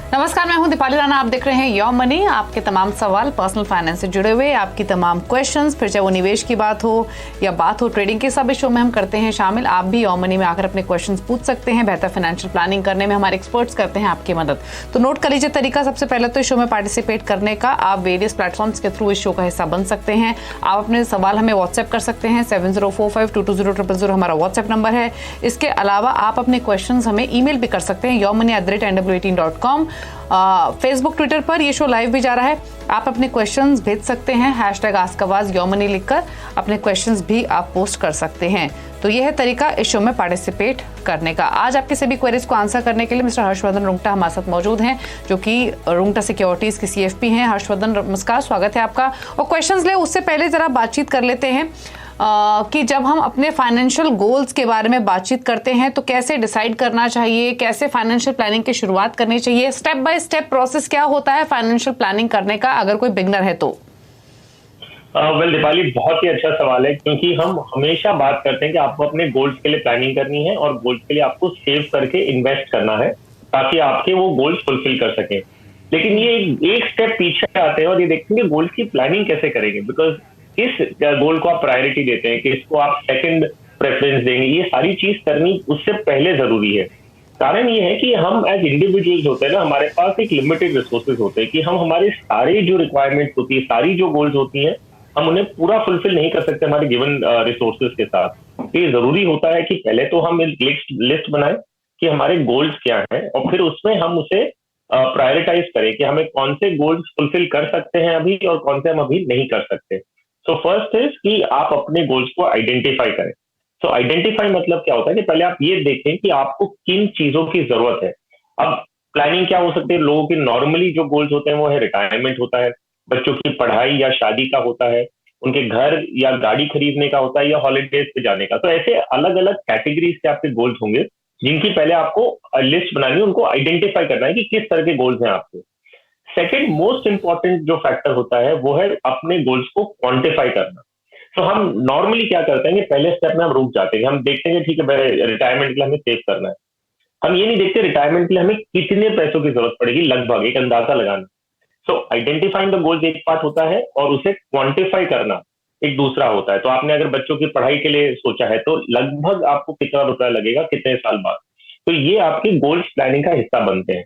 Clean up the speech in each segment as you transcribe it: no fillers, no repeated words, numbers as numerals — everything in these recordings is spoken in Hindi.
नमस्कार, मैं हूं दीपाली राणा। आप देख रहे हैं योर मनी। आपके तमाम सवाल पर्सनल फाइनेंस से जुड़े हुए, आपकी तमाम क्वेश्चंस, फिर चाहे वो निवेश की बात हो या बात हो ट्रेडिंग की, सब इस शो में हम करते हैं शामिल। आप भी योर मनी में आकर अपने क्वेश्चंस पूछ सकते हैं। बेहतर फाइनेंशियल प्लानिंग करने में हमारे एक्सपर्ट्स करते हैं आपकी मदद। तो नोट कर लीजिए तरीका। सबसे पहले तो इस शो में पार्टिसिपेट करने का, आप वेरियस प्लेटफॉर्म्स के थ्रू इस शो का हिस्सा बन सकते हैं। आप अपने सवाल हमें व्हाट्सएप कर सकते हैं। 7045220000 हमारा व्हाट्सएप नंबर है। इसके अलावा आप अपने क्वेश्चन हमें ईमेल भी कर सकते हैं, yourmoney@nw18.com। फेसबुक ट्विटर पर ये शो लाइव भी जा रहा है। आप अपने क्वेश्चंस भेज सकते हैं, #आस्कआवाज योर मनी लिखकर अपने क्वेश्चंस भी आप पोस्ट कर सकते हैं। तो ये है तरीका इस शो में पार्टिसिपेट करने का। आज आपके सभी क्वेरीज को आंसर करने के लिए मिस्टर हर्षवर्धन रुंगटा हमारे साथ मौजूद हैं, जो कि रुंगटा सिक्योरिटीज के CFP हैं। हर्षवर्धन, नमस्कार, स्वागत है आपका। और क्वेश्चंस ले उससे पहले जरा बातचीत कर लेते हैं कि जब हम अपने फाइनेंशियल गोल्स के बारे में बातचीत करते हैं तो कैसे डिसाइड करना चाहिए, कैसे फाइनेंशियल प्लानिंग की शुरुआत करनी चाहिए, स्टेप बाय स्टेप प्रोसेस क्या होता है फाइनेंशियल प्लानिंग करने का, अगर कोई बिगनर है तो? वेल दीपाली, बहुत ही अच्छा सवाल है, क्योंकि हम हमेशा बात करते हैं कि आपको अपने गोल्स के लिए प्लानिंग करनी है और गोल्स के लिए आपको सेव करके इन्वेस्ट करना है ताकि आपके वो गोल्स फुलफिल कर सकें। लेकिन ये एक स्टेप पीछे आते हैं और ये देखते हैं कि गोल्स की प्लानिंग कैसे करेंगे, बिकॉज किस गोल को आप प्रायोरिटी देते हैं, किसको आप सेकंड प्रेफरेंस देंगे, ये सारी चीज करनी उससे पहले जरूरी है। कारण ये है कि हम एज इंडिविजुअल्स होते हैं ना, हमारे पास एक लिमिटेड रिसोर्सेज होते हैं कि हम हमारी सारी जो रिक्वायरमेंट्स होती है, सारी जो गोल्स होती हैं, हम उन्हें पूरा फुलफिल नहीं कर सकते हमारे गिवन रिसोर्सेज के साथ। तो ये जरूरी होता है कि पहले तो हम एक लिस्ट बनाएं कि हमारे गोल्स क्या हैं और फिर उसमें हम उसे प्रायोरिटाइज करें कि हमें कौन से गोल्स फुलफिल कर सकते हैं अभी और कौन से हम अभी नहीं कर सकते। सो फर्स्ट इज कि आप अपने गोल्स को आइडेंटिफाई करें। सो आइडेंटिफाई मतलब क्या होता है कि पहले आप ये देखें कि आपको किन चीजों की जरूरत है। अब प्लानिंग क्या हो सकती है, लोगों के नॉर्मली जो गोल्स होते हैं वो है रिटायरमेंट होता है, बच्चों की पढ़ाई या शादी का होता है, उनके घर या गाड़ी खरीदने का होता है या हॉलीडेज पे जाने का। तो ऐसे अलग अलग कैटेगरीज के आपके गोल्स होंगे जिनकी पहले आपको लिस्ट बनानी है, उनको आइडेंटिफाई करना है कि किस तरह के गोल्स हैं आपके। सेकेंड मोस्ट इंपॉर्टेंट जो फैक्टर होता है वो है अपने गोल्स को क्वांटिफाई करना। तो हम नॉर्मली क्या करते हैं कि पहले स्टेप में हम रुक जाते हैं, हम देखते हैं कि ठीक है रिटायरमेंट के लिए हमें सेव करना है। हम ये नहीं देखते रिटायरमेंट के लिए हमें कितने पैसों की जरूरत पड़ेगी, लगभग एक अंदाजा लगाना। सो आइडेंटिफाइंग द गोल्स एक पार्ट होता है और उसे क्वांटिफाई करना एक दूसरा होता है। तो आपने अगर बच्चों की पढ़ाई के लिए सोचा है तो लगभग आपको कितना रुपया लगेगा कितने साल बाद। तो ये आपकी गोल्स प्लानिंग का हिस्सा बनते हैं।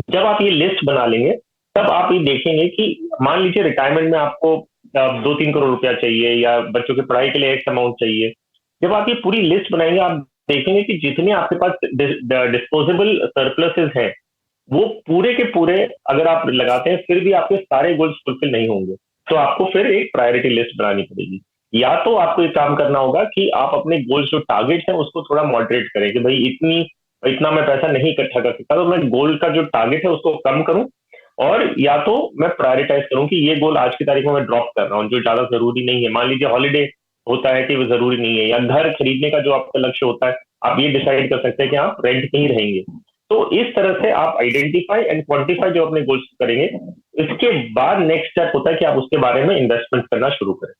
जब आप ये लिस्ट बना लेंगे तब आप ये देखेंगे कि मान लीजिए रिटायरमेंट में आपको 2-3 करोड़ रुपया चाहिए या बच्चों की पढ़ाई के लिए एक्स अमाउंट चाहिए। जब आप ये पूरी लिस्ट बनाएंगे आप देखेंगे कि जितने आपके पास डिस्पोजेबल सरप्लसेस हैं वो पूरे के पूरे अगर आप लगाते हैं फिर भी आपके सारे गोल्स फुलफिल नहीं होंगे। तो आपको फिर एक प्रायोरिटी लिस्ट बनानी पड़ेगी। या तो आपको एक काम करना होगा कि आप अपने गोल्स जो टारगेट है उसको थोड़ा मॉडरेट करें कि भाई इतना मैं पैसा नहीं इकट्ठा कर सकता, तो मैं गोल का जो टारगेट है उसको कम करूं, और या तो मैं प्रायोरिटाइज करूं कि ये गोल आज की तारीख में मैं ड्रॉप कर रहा हूं जो ज्यादा जरूरी नहीं है। मान लीजिए हॉलीडे होता है कि वो जरूरी नहीं है, या घर खरीदने का जो आपका लक्ष्य होता है आप ये डिसाइड कर सकते हैं कि आप रेंट में ही रहेंगे। तो इस तरह से आप आइडेंटिफाई एंड क्वांटिफाई जो अपने गोल्स करेंगे, इसके बाद नेक्स्ट स्टेप होता है कि आप उसके बारे में इन्वेस्टमेंट करना शुरू करें।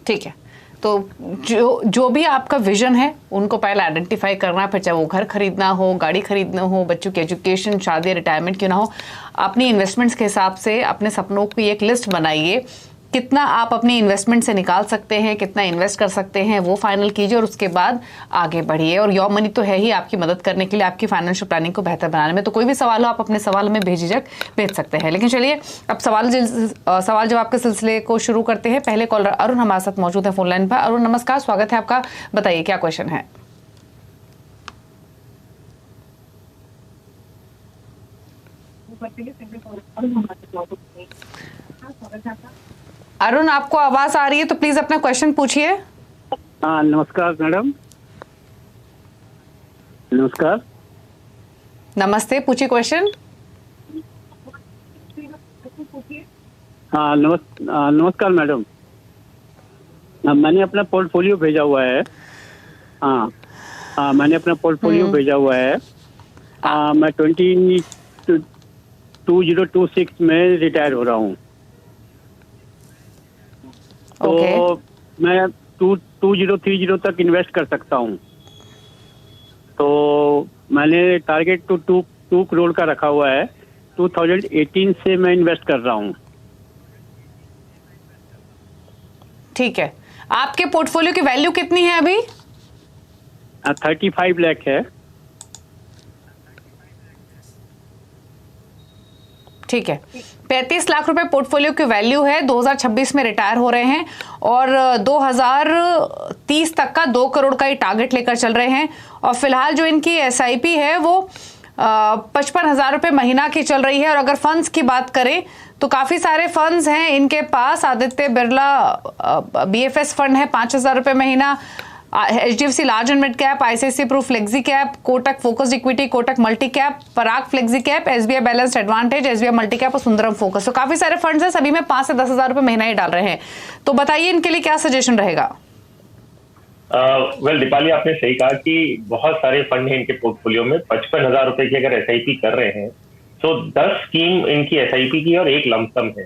ठीक है, तो जो भी आपका विजन है उनको पहले आइडेंटिफाई करना, फिर चाहे वो घर खरीदना हो, गाड़ी खरीदना हो, बच्चों की एजुकेशन, शादी, रिटायरमेंट क्यों ना हो, अपनी इन्वेस्टमेंट्स के हिसाब से अपने सपनों की एक लिस्ट बनाइए। कितना आप अपनी इन्वेस्टमेंट से निकाल सकते हैं, कितना इन्वेस्ट कर सकते हैं, वो फाइनल कीजिए और उसके बाद आगे बढ़िए। और योर मनी तो है ही आपकी मदद करने के लिए, आपकी फाइनेंशियल प्लानिंग को बेहतर बनाने में। तो कोई भी सवाल हो आप अपने सवाल में बेझिझक भेज सकते हैं। लेकिन चलिए अब सवाल जवाब के सिलसिले को शुरू करते हैं। पहले कॉलर अरुण हमारे साथ मौजूद है फोन लाइन पर। अरुण नमस्कार, स्वागत है आपका, बताइए क्या क्वेश्चन है? अरुण, आपको आवाज आ रही है तो प्लीज अपना क्वेश्चन पूछिए। हाँ, नमस्कार मैडम। नमस्कार। नमस्ते, पूछिए क्वेश्चन। हाँ, नमस्कार मैडम। मैंने अपना पोर्टफोलियो भेजा हुआ है। मैंने अपना पोर्टफोलियो भेजा हुआ है। मैं 2026 में रिटायर हो रहा हूँ। तो मैं 2030 तक इन्वेस्ट कर सकता हूँ। तो मैंने टारगेट तो टू करोड़ का रखा हुआ है। 2018 से मैं इन्वेस्ट कर रहा हूँ। ठीक है, आपके पोर्टफोलियो की वैल्यू कितनी है अभी? 35 लाख है। ठीक है, 35 लाख रुपए पोर्टफोलियो की वैल्यू है। 2026 में रिटायर हो रहे हैं और 2030 तक का 2 करोड़ का ही टारगेट लेकर चल रहे हैं। और फिलहाल जो इनकी एसआईपी है वो 55,000 रुपए महीना की चल रही है। और अगर फंड्स की बात करें तो काफी सारे फंड्स हैं इनके पास। आदित्य बिरला बीएफएस फंड है 5,000 रुपए महीना, HDFC large and mid cap, ICICI Pru flexi cap, Kotak focused equity, Kotak multi cap, Parag flexi cap, SBI balanced advantage, SBI multi cap और सुंदरम फोकस। तो काफी सारे फंड्स हैं, सभी में 5 से 10,000 रुपए महीना ही डाल रहे हैं। तो बताइए इनके लिए क्या सजेशन रहेगा? वेल दीपाली, आपने सही कहा कि बहुत सारे फंड हैं इनके पोर्टफोलियो में। 55,000 रुपए की अगर SIP कर रहे हैं तो 10 स्कीम इनकी SIP की और एक लमसम है।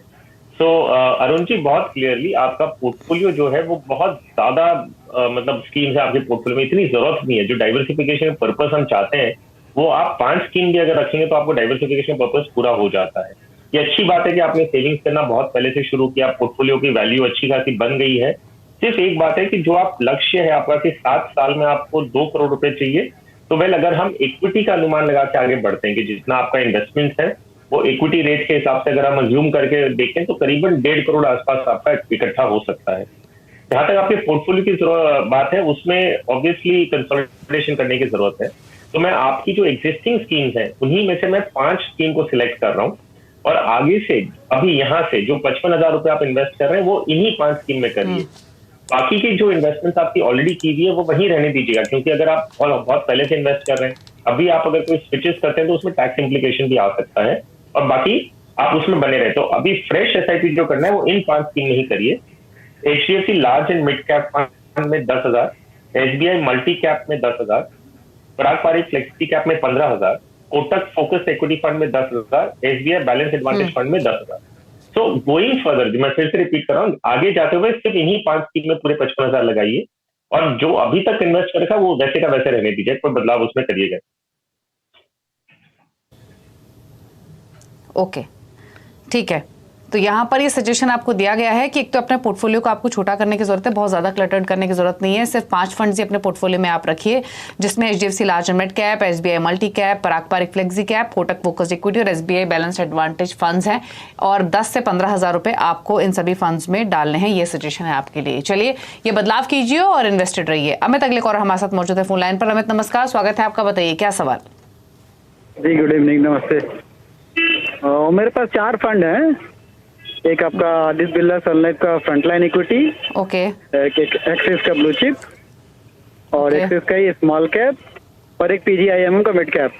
तो अरुण जी, बहुत क्लियरली आपका पोर्टफोलियो जो है वो बहुत ज्यादा मतलब स्कीम्स है आपके पोर्टफोलियो में, इतनी जरूरत नहीं है। जो डाइवर्सिफिकेशन पर्पस हम चाहते हैं वो आप 5 स्कीम भी अगर रखेंगे तो आपको डाइवर्सिफिकेशन पर्पस पूरा हो जाता है। ये अच्छी बात है कि आपने सेविंग्स करना बहुत पहले से शुरू किया, पोर्टफोलियो की वैल्यू अच्छी खासी बन गई है। सिर्फ एक बात है कि जो आप लक्ष्य है आपका कि 7 साल में आपको 2 करोड़ रुपए चाहिए, तो वेल अगर हम इक्विटी का अनुमान लगा के आगे बढ़ते हैं कि जितना आपका इन्वेस्टमेंट है वो इक्विटी रेट के हिसाब से अगर हम अज्यूम करके देखें तो करीबन 1.5 करोड़ आसपास आपका इकट्ठा हो सकता है। जहां तक आपके पोर्टफोलियो की बात है उसमें ऑब्वियसली कंसोलिडेशन करने की जरूरत है। तो मैं आपकी जो एग्जिस्टिंग स्कीम्स हैं उन्हीं में से मैं 5 स्कीम को सिलेक्ट कर रहा हूँ और आगे से अभी यहाँ से जो 55,000 रुपए आप इन्वेस्ट कर रहे हैं वो इन्हीं 5 स्कीम में करिए। बाकी की जो इन्वेस्टमेंट आपकी ऑलरेडी की हुई है वो वहीं रहने दीजिएगा, क्योंकि अगर आप बहुत पहले से इन्वेस्ट कर रहे हैं, अभी आप अगर कोई स्विचेस करते हैं तो उसमें टैक्स इम्प्लीकेशन भी आ सकता है और बाकी आप उसमें बने रहे। तो अभी फ्रेश SIP जो करना है वो इन 5 स्कीम में ही करिए। HDFC large and mid cap fund में 10,000, SBI मल्टी कैप में 10,000, पराग पारिक फ्लेक्सी कैप में 15,000, कोटक फोकस इक्विटी फंड में 10,000, SBI बैलेंस एडवांटेज फंड में 10,000। तो गोइंग फर्दर, जो मैं फिर से रिपीट कर रहा हूँ, आगे जाते हुए सिर्फ इन्हीं 5 स्कीम में पूरे 55,000 लगाइए और जो अभी तक इन्वेस्ट करेगा वो वैसे का वैसे रहने दीजिए, कोई बदलाव उसमें करिएगा। ओके, ठीक है। तो यहाँ पर ये सजेशन आपको दिया गया है कि एक तो अपने पोर्टफोलियो को आपको छोटा करने की जरूरत है, बहुत ज्यादा क्लटर्ड करने की जरूरत नहीं है। सिर्फ 5 फंड्स ही अपने पोर्टफोलियो में आप रखिए, जिसमें HDFC large and mid cap, SBI multi cap, Parag Parikh flexi cap, Kotak focused equity और SBI बैलेंस्ड एडवांटेज फंड्स हैं और 10 से 15,000 रुपए आपको इन सभी फंड्स में डालने हैं। ये सजेशन है आपके लिए। चलिए, ये बदलाव कीजिए और इन्वेस्टेड रहिए। अमित अगले और हमारे साथ मौजूद है फोन लाइन पर। अमित नमस्कार, स्वागत है आपका, बताइए क्या सवाल? जी गुड इवनिंग, नमस्ते। मेरे पास 4 फंड हैं। एक आपका आदित्य बिरला सनलाइट का फ्रंटलाइन इक्विटी, ओके, एक एक्सिस का ब्लू चिप और Okay. एक्सिस का ही स्मॉल कैप और एक PGIM का मिड कैप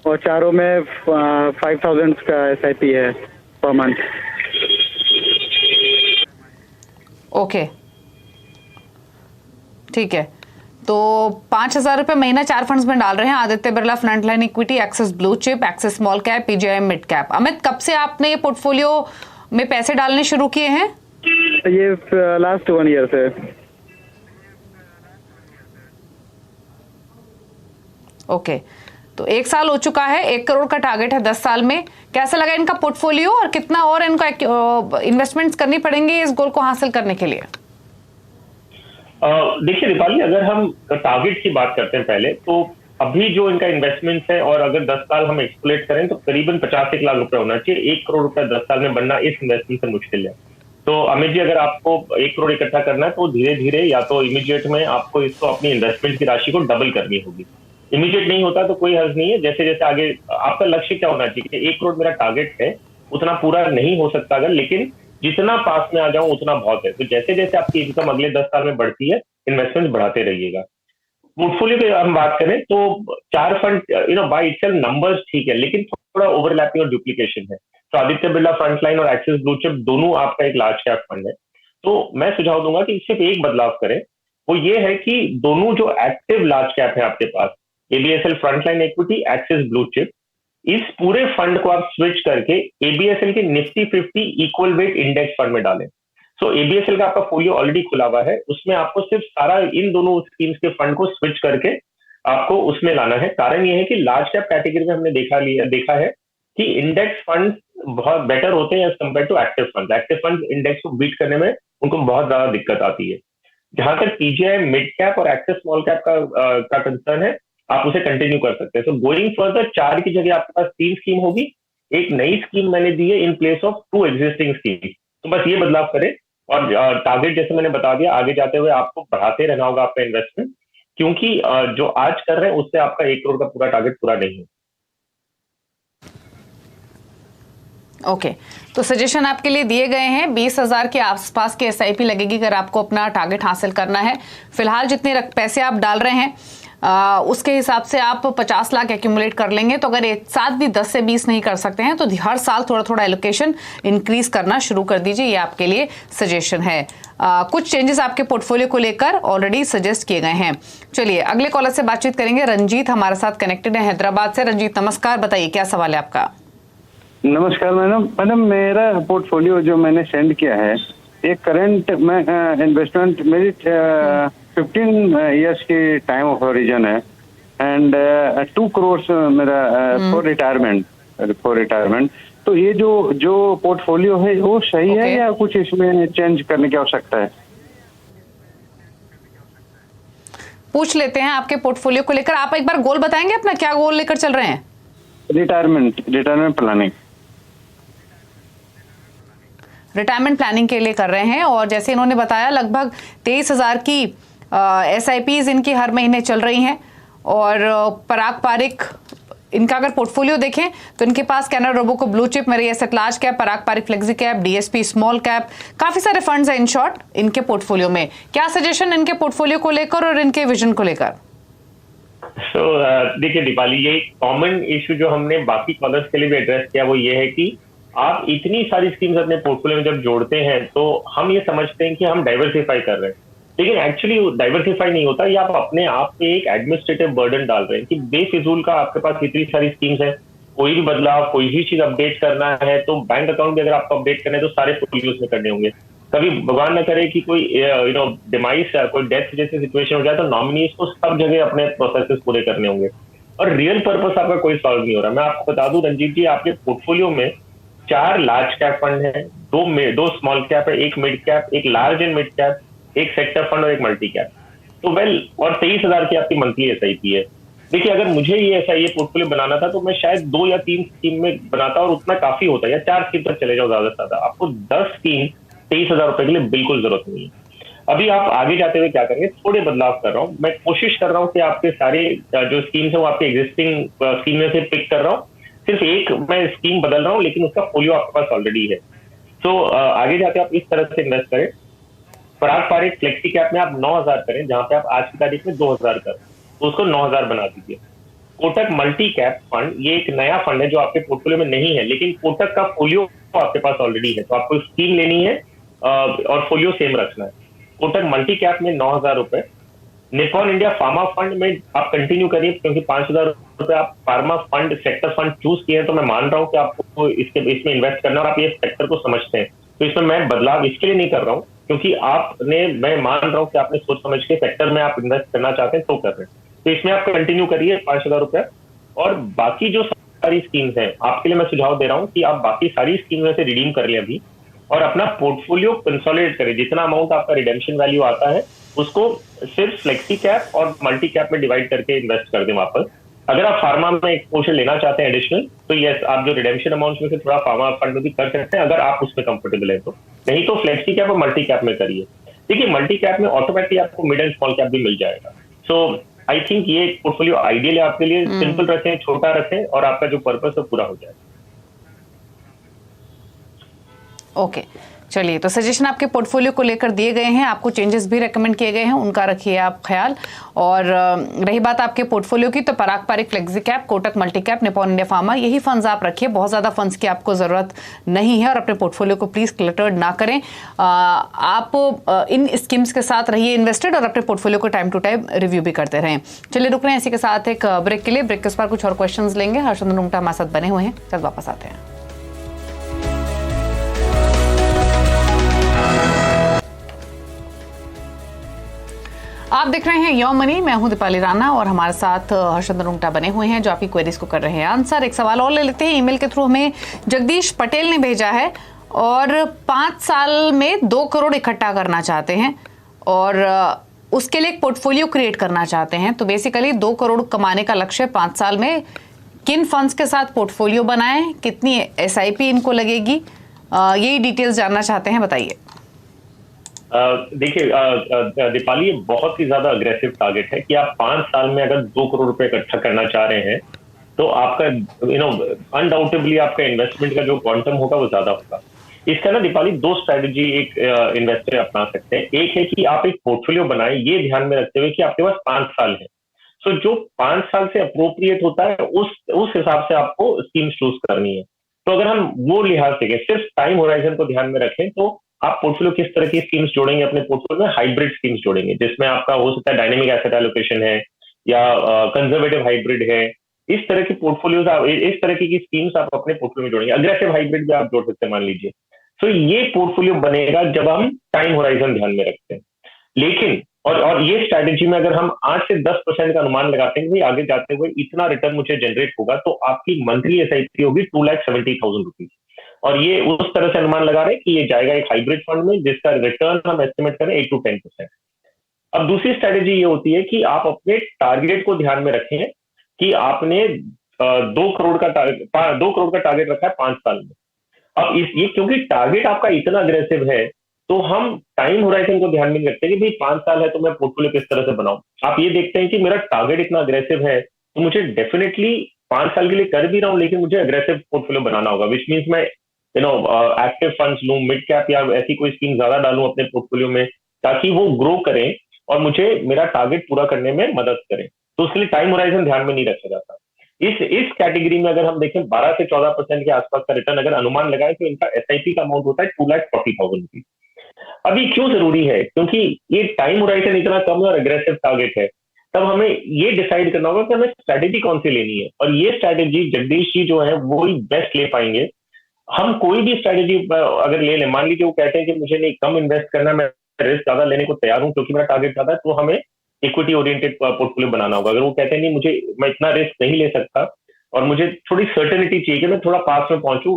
और चारों में 5,000 का SIP है पर मंथ। ओके, ठीक है। तो 5,000 रुपए महीना 4 फंड्स में डाल रहे हैं, Aditya Birla frontline equity, axis blue chip, axis small cap, PGIM mid cap. Amit, कब से आपने ये पोर्टफोलियो में पैसे डालने शुरू किए हैं? ये लास्ट 1 ईयर से। ओके, तो 1 साल हो चुका है, 1 करोड़ का टारगेट है 10 साल में। कैसा लगा इनका पोर्टफोलियो और कितना और इनको इन्वेस्टमेंट्स करनी पड़ेंगी इस गोल को हासिल करने के लिए? देखिए दीपाली, अगर हम टारगेट की बात करते हैं पहले, तो अभी जो इनका इन्वेस्टमेंट है और अगर 10 साल हम एक्सप्लेट करें तो करीबन 50 लाख रुपए होना चाहिए। 1 करोड़ रुपए 10 साल में बनना इस इन्वेस्टमेंट से मुश्किल है। तो अमित जी, अगर आपको 1 करोड़ इकट्ठा करना है तो धीरे धीरे या तो इमीडिएट में आपको इसको अपनी इन्वेस्टमेंट की राशि को डबल करनी होगी। इमीडिएट नहीं होता तो कोई हर्ज नहीं है, जैसे जैसे आगे आपका लक्ष्य क्या होना चाहिए कि 1 करोड़ मेरा टारगेट है, उतना पूरा नहीं हो सकता अगर, लेकिन जितना पास में आ जाऊं उतना बहुत है। तो जैसे जैसे आपकी इनकम अगले 10 साल में बढ़ती है, इन्वेस्टमेंट बढ़ाते रहिएगा। पोर्टफोलियो की हम बात करें तो 4 फंड बाय इटसेल्फ नंबर्स ठीक है, लेकिन थोड़ा ओवरलैपिंग और डुप्लीकेशन है। तो आदित्य बिरला फ्रंटलाइन और एक्सिस ब्लू चिप दोनों आपका एक लार्ज कैप फंड है। तो मैं सुझाव दूंगा कि सिर्फ एक बदलाव करें, वो ये है कि दोनों जो एक्टिव लार्ज कैप है आपके पास, ABSL frontline equity, axis blue chip, इस पूरे फंड को आप स्विच करके ABSL के Nifty 50 equal weight index fund में डालें। सो ABSL का आपका फोलियो ऑलरेडी खुला हुआ है, उसमें आपको सिर्फ सारा इन दोनों स्कीम्स के फंड को स्विच करके आपको उसमें लाना है। कारण ये है कि लार्ज कैप कैटेगरी में हमने देखा है कि इंडेक्स फंड बहुत बेटर होते हैं as compare to active fund. Active fund index को बीट करने में उनको बहुत ज्यादा दिक्कत आती है। जहां तक पीजीआई मिड कैप और एक्टिव स्मॉल कैप का कंसर्न है, आप उसे कंटिन्यू कर सकते हैं। सो गोइंग फर्दर 4 की जगह आपके पास 3 स्कीम होगी। एक नई स्कीम मैंने दी है in place of 2 existing scheme. तो बस ये बदलाव करें और टारगेट जैसे मैंने बता दिया, आगे जाते हुए आपको बढ़ाते रहना होगा अपना इन्वेस्टमेंट, क्योंकि जो आज कर रहे हैं उससे आपका 1 करोड़ का पूरा टारगेट पूरा नहीं है। ओके तो सजेशन आपके लिए दिए गए हैं। 20,000 के आसपास की एसआईपी लगेगी अगर आपको अपना टारगेट हासिल करना है। फिलहाल जितने पैसे आप डाल रहे हैं उसके हिसाब से आप 50 लाख एक्यूमुलेट कर लेंगे। तो अगर एक साथ भी 10 से 20 नहीं कर सकते हैं तो हर साल थोड़ा थोड़ा एलोकेशन इंक्रीज करना शुरू कर दीजिए। ये आपके लिए सजेशन है। कुछ चेंजेस आपके पोर्टफोलियो को लेकर ऑलरेडी सजेस्ट किए गए हैं। चलिए अगले कॉलर से बातचीत करेंगे। रंजीत हमारे साथ कनेक्टेड है हैदराबाद से। रंजीत नमस्कार, बताइए क्या सवाल है आपका। नमस्कार मैडम, मेरा पोर्टफोलियो जो मैंने सेंड किया है, एक करंट में इन्वेस्टमेंट मेरी 15 इयर्स की टाइम ऑफ ओरिजिन है एंड 2 करोड़ मेरा फॉर रिटायरमेंट। तो ये जो पोर्टफोलियो है वो सही है या कुछ इसमें चेंज करने की आवश्यकता है? पूछ लेते हैं आपके पोर्टफोलियो को लेकर। आप एक बार गोल बताएंगे अपना, क्या गोल लेकर चल रहे हैं? रिटायरमेंट प्लानिंग के लिए कर रहे हैं। और जैसे इन्होंने बताया लगभग 23,000 की एसआईपीज इनकी हर महीने चल रही हैं। और पराग पारिक इनका अगर पोर्टफोलियो देखें तो इनके पास कैनरा रोबो को blue chip, Mirae asset large cap, Parag Parikh flexi cap, DSP small cap, काफी सारे फंड्स हैं इन शॉर्ट इनके पोर्टफोलियो में। क्या सजेशन इनके पोर्टफोलियो को लेकर और इनके विजन को लेकर? देखिए दीपाली, ये कॉमन इशू जो हमने बाकी कॉलर्स के लिए भी एड्रेस किया वो ये है कि आप इतनी सारी स्कीम्स अपने पोर्टफोलियो में जब जोड़ते हैं तो हम ये समझते हैं कि हम डाइवर्सिफाई कर रहे हैं, लेकिन एक्चुअली डाइवर्सिफाई नहीं होता। ये आप अपने आप पे एक एडमिनिस्ट्रेटिव बर्डन डाल रहे हैं कि बेफिजूल का आपके पास इतनी सारी स्कीम्स है। कोई भी बदलाव, कोई भी चीज अपडेट करना है तो बैंक अकाउंट भी अगर आपको अपडेट करना है तो सारे पोर्टफोलियोज में करने होंगे। कभी भगवान न करे कि कोई डिमाइस, कोई डेथ जैसी सिचुएशन हो जाए तो नॉमिनीज को सब जगह अपने प्रोसेसेस पूरे करने होंगे और रियल पर्पस आपका कोई सॉल्व नहीं हो रहा। मैं आपको बता दूं रंजीत जी, आपके पोर्टफोलियो में 4 लार्ज कैप फंड है, 2 स्मॉल कैप है, 1 mid cap, 1 large and mid cap, 1 sector fund और 1 मल्टी कैप। तो और 23,000 की आपकी मंथली एसआईपी है। देखिए अगर मुझे ये पोर्टफोलियो बनाना था तो मैं शायद 2 या 3 स्कीम में बनाता और उतना काफी होता, या 4 स्कीम तक चले जाओ ज्यादा से ज्यादा। आपको 10 स्कीम 23,000 रुपए के लिए बिल्कुल जरूरत नहीं है। अभी आप आगे जाते हुए क्या करेंगे, थोड़े बदलाव कर रहा हूँ। मैं कोशिश कर रहा हूँ कि आपके सारे जो स्कीम्स है वो आपके एग्जिस्टिंग स्कीम में से पिक कर रहा हूँ। सिर्फ एक मैं स्कीम बदल रहा हूँ लेकिन उसका फोलियो आपके पास ऑलरेडी है। तो आगे जाके आप इस तरह से इन्वेस्ट करें। पराग पारिक फ्लेक्सी कैप में आप 9,000 करें, जहां पे आप आज की तारीख में 2,000 करें, तो उसको 9,000 बना दीजिए। कोटक मल्टी कैप फंड, ये एक नया फंड है जो आपके पोर्टफोलियो में नहीं है, लेकिन कोटक का फोलियो आपके पास ऑलरेडी है, तो आपको स्कीम लेनी है और फोलियो सेम रखना है। कोटक मल्टी कैप में 9,000 रुपए। निपॉन इंडिया फार्मा फंड में आप कंटिन्यू करिए, क्योंकि 5,000 रुपए आप pharma fund sector fund choose किए हैं, तो मैं मान रहा हूं कि आपको इसमें इन्वेस्ट करना और आप ये सेक्टर को समझते हैं। तो इसमें मैं बदलाव इसके लिए नहीं कर रहा हूँ क्योंकि मैं मान रहा हूँ कि आपने सोच समझ के सेक्टर में आप इन्वेस्ट करना चाहते हैं तो कर रहे हैं। तो इसमें आप कंटिन्यू करिए 5,000 रुपए। और बाकी जो सारी स्कीम्स हैं आपके लिए मैं सुझाव दे रहा हूँ कि आप बाकी सारी स्कीम में से रिडीम कर लें अभी और अपना पोर्टफोलियो कंसोलिडेट करें। जितना अमाउंट आपका रिडेम्पशन वैल्यू आता है उसको सिर्फ फ्लेक्सी कैप और मल्टी कैप में डिवाइड करके इन्वेस्ट कर दें वापस। अगर आप फार्मा में एक्सपोजर लेना चाहते हैं एडिशनल, तो यस, आप जो रिडेम्पशन अमाउंट में से थोड़ा फार्मा फंड में भी कर सकते हैं अगर आप उसमें कंफर्टेबल है तो। नहीं तो फ्लेक्सी कैप और मल्टी कैप में करिए। देखिए मल्टी कैप में ऑटोमेटिकली आपको मिड एंड स्मॉल कैप भी मिल जाएगा। सो आई थिंक ये पोर्टफोलियो आइडियल है आपके लिए। सिंपल रखें, छोटा रखें और आपका जो पर्पस है पूरा हो जाएगा। ओके चलिए, तो सजेशन आपके पोर्टफोलियो को लेकर दिए गए हैं, आपको चेंजेस भी रेकमेंड किए गए हैं, उनका रखिए आप ख्याल। और रही बात आपके पोर्टफोलियो की, तो Parag Parikh flexi cap, Kotak multi cap, Nippon India pharma, यही फंड्स आप रखिए। बहुत ज़्यादा फंड्स की आपको ज़रूरत नहीं है और अपने पोर्टफोलियो को प्लीज़ क्लटर्ड ना करें। आप इन स्कीम्स के साथ रहिए इन्वेस्टेड और अपने पोर्टफोलियो को टाइम टू टाइम रिव्यू भी करते रहें। चलिए रुक रहे हैं इसी के साथ एक ब्रेक के लिए। ब्रेक के बाद कुछ और क्वेश्चन लेंगे। हर्षवर्धन रुंगटा हमारे साथ बने हुए हैं, जल्द वापस आते हैं। आप देख रहे हैं यो मनी, मैं हूं दीपाली राणा और हमारे साथ हर्षद रुंगटा बने हुए हैं जो आपकी क्वेरीज को कर रहे हैं आंसर। एक सवाल और ले लेते हैं, ईमेल के थ्रू हमें जगदीश पटेल ने भेजा है और 5 साल में 2 करोड़ इकट्ठा करना चाहते हैं और उसके लिए एक पोर्टफोलियो क्रिएट करना चाहते हैं। तो बेसिकली 2 करोड़ कमाने का लक्ष्य 5 साल में, किन फंड्स के साथ पोर्टफोलियो बनाएं, कितनी SIP इनको लगेगी, यही डिटेल्स जानना चाहते हैं, बताइए। देखिए दीपाली, ये बहुत ही ज्यादा अग्रेसिव टारगेट है कि आप 5 साल में अगर 2 करोड़ रुपए इकट्ठा करना चाह रहे हैं तो आपका अनडाउटेबली आपका इन्वेस्टमेंट का जो क्वांटम होगा वो ज्यादा होगा। इसका ना दीपाली 2 स्ट्रेटजी एक इन्वेस्टर अपना सकते हैं। एक है कि आप एक पोर्टफोलियो बनाएं, ये ध्यान में रखते हुए कि आपके पास 5 साल है। सो जो 5 साल से अप्रोप्रिएट होता है उस हिसाब से आपको स्कीम चूज करनी है। तो अगर हम वो लिहाज से सिर्फ टाइम होराइजन को ध्यान में रखें तो आप पोर्टफोलियो किस तरह की स्कीम्स जोड़ेंगे अपने पोर्टफोलियो में, हाइब्रिड स्कीम्स जोड़ेंगे जिसमें आपका हो सकता है डायनेमिक एसेट एलोकेशन है या कंजर्वेटिव हाइब्रिड है। इस तरह की पोर्टफोलियोज इस तरह की स्कीम्स आप अपने पोर्टफोलियो में जोड़ेंगे। अग्रेसिव हाइब्रिड भी आप जोड़ सकते हैं मान लीजिए। तो ये पोर्टफोलियो बनेगा जब हम टाइम होराइजन ध्यान में रखते हैं। लेकिन और ये स्ट्रैटेजी में अगर हम 8 से 10% का अनुमान लगाते हैं कि आगे जाते हुए इतना रिटर्न मुझे जनरेट होगा तो आपकी मंथली SIP होगी 2,70,000 रुपीज। और ये उस तरह से अनुमान लगा रहे हैं कि ये जाएगा एक हाइब्रिड फंड में जिसका रिटर्न हम एस्टिमेट करें 8 to 10%। अब दूसरी स्ट्रैटेजी ये होती है कि आप अपने टारगेट को ध्यान में रखें कि आपने 2 करोड़ का टारगेट रखा है 5 साल में। अब ये क्योंकि टारगेट आपका इतना अग्रेसिव है तो हम टाइम होराइजन को ध्यान में नहीं रखते कि भाई 5 साल है तो मैं पोर्टफोलियो किस तरह से बनाऊं। आप ये देखते हैं कि मेरा टारगेट इतना अग्रेसिव है तो मुझे डेफिनेटली 5 साल के लिए कर भी रहा हूं लेकिन मुझे अग्रेसिव पोर्टफोलियो बनाना होगा, विच मीन्स मैं एक्टिव फंड्स लूं, मिड कैप या ऐसी कोई स्कीम ज्यादा डालूं अपने पोर्टफोलियो में ताकि वो ग्रो करें और मुझे मेरा टारगेट पूरा करने में मदद करें। तो उसके लिए टाइम होराइजन ध्यान में नहीं रखा जाता। इस कैटेगरी में अगर हम देखें 12 से 14% के आसपास का रिटर्न अगर अनुमान लगाए तो इनका SIP का अमाउंट होता है 2,40,000 रुपीज। अभी क्यों जरूरी है, क्योंकि ये टाइम होराइजन इतना कम है और अग्रेसिव टारगेट है, तब हमें ये डिसाइड करना होगा कि हमें स्ट्रैटेजी कौन सी लेनी है। और ये स्ट्रैटेजी जगदीश जी जो है वो ही बेस्ट ले पाएंगे। हम कोई भी स्ट्रैटेजी अगर ले लें, मान लीजिए वो कहते हैं कि मुझे नहीं कम इन्वेस्ट करना, मैं रिस्क ज्यादा लेने को तैयार हूं क्योंकि मेरा टारगेट ज्यादा है, तो हमें इक्विटी ओरिएंटेड पोर्टफोलियो बनाना होगा। अगर वो कहते हैं नहीं मैं इतना रिस्क नहीं ले सकता और मुझे थोड़ी सर्टेनिटी चाहिए कि मैं थोड़ा पास में पहुंचूं,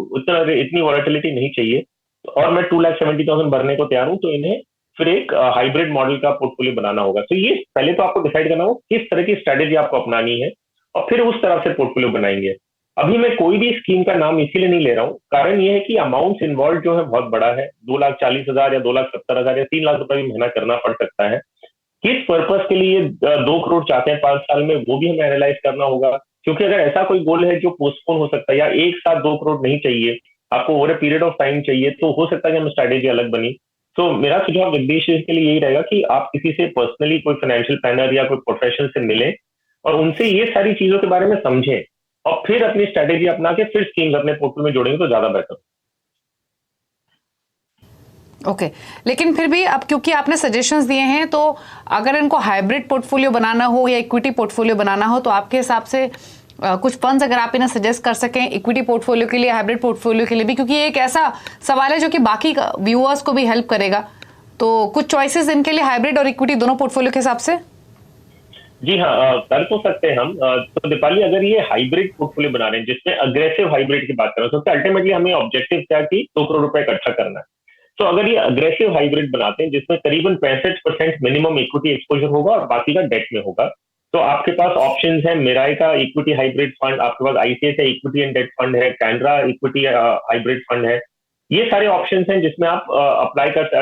इतनी वॉलेटिलिटी नहीं चाहिए और मैं 2,70,000 भरने को तैयार हूं, तो इन्हें फिर एक हाइब्रिड मॉडल का पोर्टफोलियो बनाना होगा। तो ये पहले तो आपको डिसाइड करना होगा किस तरह की स्ट्रैटेजी आपको अपनानी है और फिर उस तरह से पोर्टफोलियो बनाएंगे। अभी मैं कोई भी स्कीम का नाम इसीलिए नहीं ले रहा हूं, कारण यह है कि अमाउंट इन्वॉल्व जो है बहुत बड़ा है। 2,40,000 या 2,70,000 या 3 लाख रुपए भी महीना करना पड़ सकता है। किस पर्पस के लिए 2 करोड़ चाहते हैं 5 साल में, वो भी हमें एनालाइज करना होगा। क्योंकि अगर ऐसा कोई गोल है जो पोस्टपोन हो सकता है या एक साथ 2 करोड़ नहीं चाहिए, आपको over a period of time चाहिए, तो हो सकता है कि हमें स्ट्रैटेजी अलग बनी। तो मेरा सुझाव जगदीश के लिए यही रहेगा कि आप किसी से पर्सनली कोई फाइनेंशियल प्लानर या कोई प्रोफेशनल से मिलें और उनसे ये सारी चीजों के बारे में समझें और फिर अपनी स्ट्रैटेजी अपना के फिर स्कीम्स अपने पोर्टफोलियो में जोड़ेंगे तो ज्यादा बेहतर। ओके, लेकिन फिर भी अब क्योंकि आपने सजेशंस दिए हैं तो अगर इनको हाइब्रिड पोर्टफोलियो बनाना हो या इक्विटी पोर्टफोलियो बनाना हो तो आपके हिसाब से कुछ फंड्स अगर आप इन्हें सजेस्ट कर सकें इक्विटी पोर्टफोलियो के लिए, हाइब्रिड पोर्टफोलियो के लिए भी, क्योंकि ये एक ऐसा सवाल है जो कि बाकी व्यूअर्स को भी हेल्प करेगा। तो कुछ चॉइसेस इनके लिए हाइब्रिड और इक्विटी दोनों पोर्टफोलियो के हिसाब से। जी हाँ, कर तो सकते हैं हम। तो दीपाली, अगर ये हाइब्रिड पोर्टफोलियो बना रहे हैं जिसमें अग्रेसिव हाइब्रिड की बात कर रहे हैं, तो अल्टीमेटली हमें ऑब्जेक्टिव क्या कि 2 करोड़ रुपए इकट्ठा करना है। तो अगर ये अग्रेसिव हाइब्रिड बनाते हैं जिसमें करीबन 65% मिनिमम इक्विटी एक्सपोजर होगा और बाकी का डेट में होगा, तो आपके पास ऑप्शंस है मिराई का इक्विटी हाइब्रिड फंड, आपके पास ICICI equity and debt fund है, कैनरा इक्विटी हाइब्रिड फंड है। ये सारे ऑप्शंस हैं जिसमें आप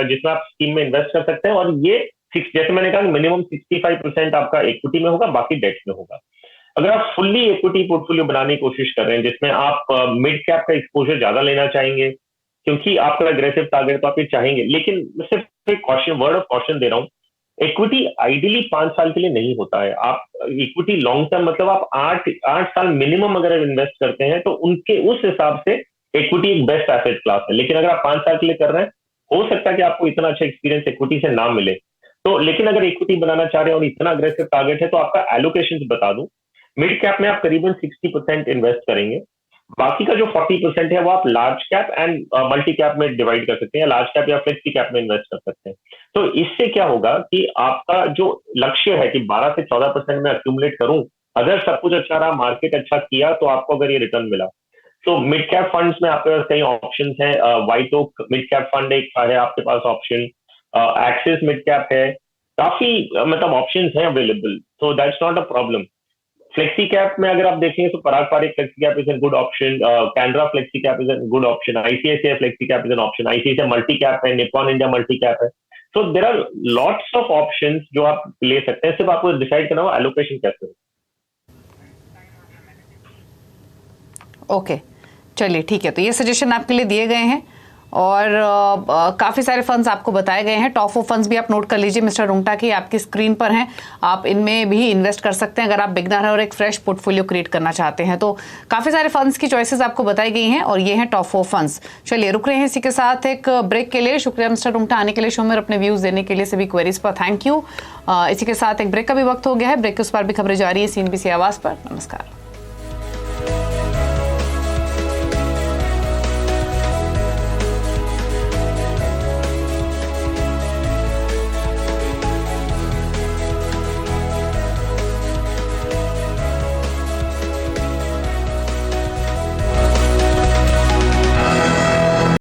जिसमें आप स्कीम में इन्वेस्ट कर सकते हैं। और ये जैसे मैंने कहा मिनिमम 65% आपका इक्विटी में होगा, बाकी डेट में होगा। अगर आप फुल्ली इक्विटी पोर्टफोलियो बनाने की कोशिश कर रहे हैं जिसमें आप मिड कैप का एक्सपोजर ज्यादा लेना चाहेंगे क्योंकि आपका अग्रेसिव टारगेट तो आप ये चाहेंगे, लेकिन मैं सिर्फ एक वर्ड ऑफ कॉशन दे रहा हूँ, इक्विटी आइडियली 5 साल के लिए नहीं होता है। आप इक्विटी लॉन्ग टर्म मतलब आप 8 साल मिनिमम अगर इन्वेस्ट करते हैं तो उनके उस हिसाब से इक्विटी एक बेस्ट एसेट क्लास है। लेकिन अगर आप 5 साल के लिए कर रहे हैं, हो सकता है कि आपको इतना अच्छा एक्सपीरियंस इक्विटी से ना मिले। तो लेकिन अगर इक्विटी बनाना चाह रहे हैं और इतना अग्रेसिव टारगेट है तो आपका एलोकेशन बता दूं, मिड कैप में आप करीबन 60% इन्वेस्ट करेंगे, बाकी का जो 40% है वो आप large cap and multi cap में डिवाइड कर सकते हैं, लार्ज कैप या फ्लेक्सी कैप में इन्वेस्ट कर सकते हैं। तो इससे क्या होगा कि आपका जो लक्ष्य है कि 12 से 14% में अक्यूमुलेट करूं, अगर सब कुछ अच्छा रहा, मार्केट अच्छा किया, तो आपको अगर ये रिटर्न मिला। तो मिड कैप फंड्स में आपके पास कई ऑप्शंस हैं। White oak mid cap fund एक है आपके पास ऑप्शन, एक्सिस मिड कैप है, काफी मतलब ऑप्शंस हैं available, so that's not a problem. Flexi cap में अगर आप देखेंगे तो Parag Parikh flexi cap is an good option, Canara flexi cap is an good option, ICICI flexi cap is an option, ICICI multi cap है, निप्पॉन इंडिया मल्टी कैप है। So there are lots of options जो आप ले सकते हैं, सिर्फ आपको डिसाइड करना होगा एलोकेशन कैसे हो। ओके, चलिए ठीक है, तो ये सजेशन आपके लिए दिए गए हैं और काफ़ी सारे फंड्स आपको बताए गए हैं। टॉप 4 फंड्स भी आप नोट कर लीजिए मिस्टर रुंगटा की, आपकी स्क्रीन पर हैं, आप इनमें भी इन्वेस्ट कर सकते हैं अगर आप बिगनर हैं और एक फ्रेश पोर्टफोलियो क्रिएट करना चाहते हैं। तो काफ़ी सारे फंड्स की चॉइसेस आपको बताई गई हैं और ये हैं टॉप 4 फंड्स। चलिए रुक रहे हैं इसी के साथ एक ब्रेक के लिए। शुक्रिया मिस्टर रुंगटा आने के लिए शो में, अपने व्यूज़ देने के लिए, सभी क्वेरीज पर थैंक यू। इसी के साथ एक ब्रेक का भी वक्त हो गया है, ब्रेक के उस पर भी खबरें जारी है CNBC आवाज़ पर। नमस्कार।